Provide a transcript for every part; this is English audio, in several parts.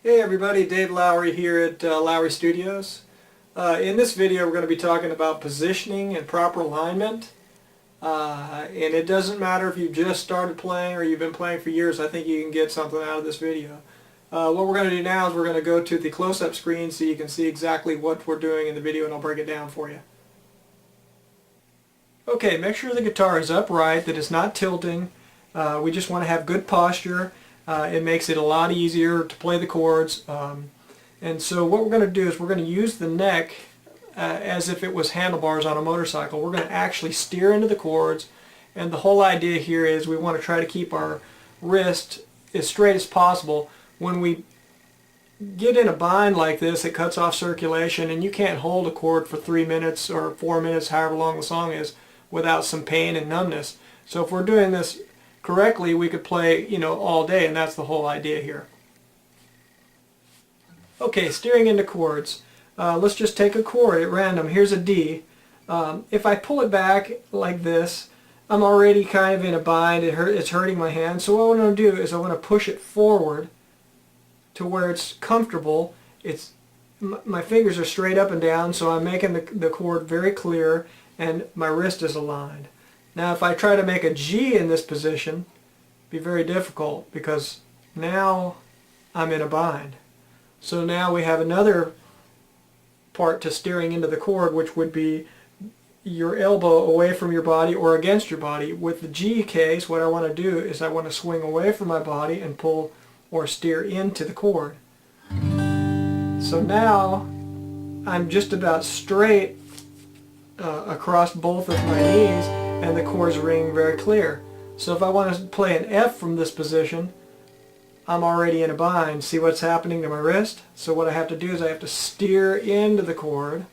Hey everybody, Dave Lowery here at Lowery Studios. In this video we're going to be talking about positioning and proper alignment. And it doesn't matter if you've just started playing or you've been playing for years. I think you can get something out of this video. What we're going to do now is we're going to go to the close-up screen so you can see exactly what we're doing in the video, and I'll break it down for you. Okay, make sure the guitar is upright, that it's not tilting. We just want to have good posture. It makes it a lot easier to play the chords. And so what we're going to do is we're going to use the neck as if it was handlebars on a motorcycle. We're going to actually steer into the chords, and the whole idea here is we want to try to keep our wrist as straight as possible. When we get in a bind like this, it cuts off circulation, and you can't hold a chord for 3 minutes or 4 minutes, however long the song is, without some pain and numbness. So if we're doing this correctly, we could play, all day, and that's the whole idea here. Okay, steering into chords. Let's just take a chord at random. Here's a D. If I pull it back like this, I'm already kind of in a bind. It's hurting my hand. So what I'm going to do is I'm going to push it forward to where it's comfortable. My fingers are straight up and down, so I'm making the chord very clear, and my wrist is aligned. Now if I try to make a G in this position, it'd be very difficult because now I'm in a bind. So now we have another part to steering into the chord, which would be your elbow away from your body or against your body. With the G case, what I want to do is I want to swing away from my body and pull or steer into the chord. So now I'm just about straight across both of my knees, and the chords ring very clear. So if I want to play an F from this position, I'm already in a bind. See what's happening to my wrist? So what I have to do is I have to steer into the chord.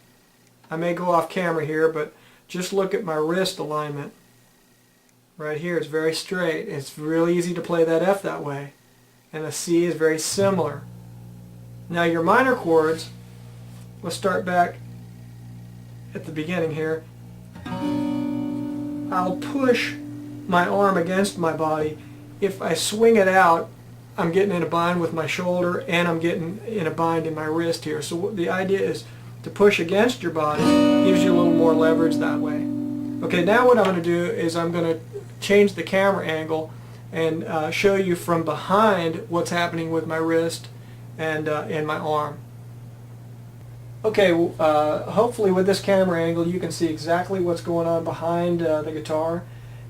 I may go off camera here, but just look at my wrist alignment. Right here, it's very straight. It's really easy to play that F that way. And the C is very similar. Now your minor chords, let's start back at the beginning here. I'll push my arm against my body. If I swing it out, I'm getting in a bind with my shoulder, and I'm getting in a bind in my wrist here. So the idea is to push against your body, gives you a little more leverage that way. Okay, now what I'm going to do is I'm going to change the camera angle and show you from behind what's happening with my wrist and my arm. Okay, hopefully with this camera angle you can see exactly what's going on behind the guitar,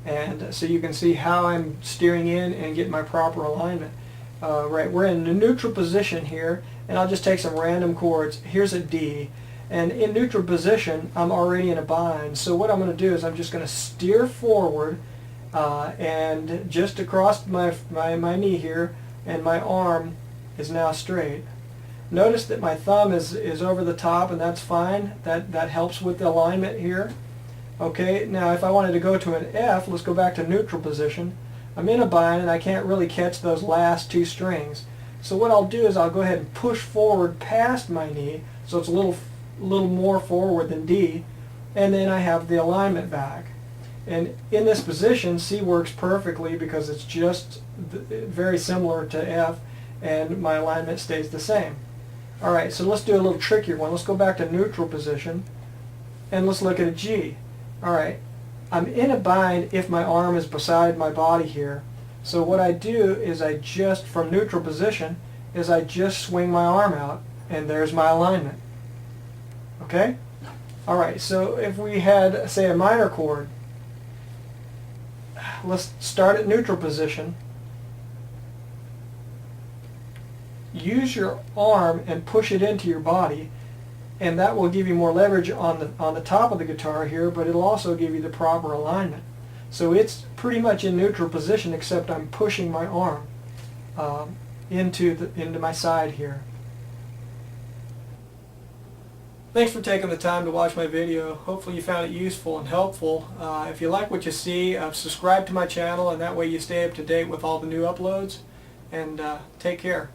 and so you can see how I'm steering in and getting my proper alignment. Right, we're in a neutral position here, and I'll just take some random chords. Here's a D, and in neutral position I'm already in a bind. So what I'm going to do is I'm just going to steer forward and just across my knee here, and my arm is now straight. Notice that my thumb is over the top, and that's fine. That helps with the alignment here. Okay, now if I wanted to go to an F, let's go back to neutral position. I'm in a bind and I can't really catch those last two strings. So what I'll do is I'll go ahead and push forward past my knee, so it's a little more forward than D, and then I have the alignment back. And in this position, C works perfectly because it's just very similar to F, and my alignment stays the same. Alright, so let's do a little trickier one. Let's go back to neutral position, and let's look at a G. Alright, I'm in a bind if my arm is beside my body here. So what I do is I just, from neutral position, is I just swing my arm out, and there's my alignment. Okay? Alright, so if we had, say, a minor chord, let's start at neutral position. Use your arm and push it into your body, and that will give you more leverage on the top of the guitar here, but it'll also give you the proper alignment. So it's pretty much in neutral position, except I'm pushing my arm into my side here. Thanks for taking the time to watch my video. Hopefully you found it useful and helpful. If you like what you see, subscribe to my channel, and that way you stay up to date with all the new uploads. And take care.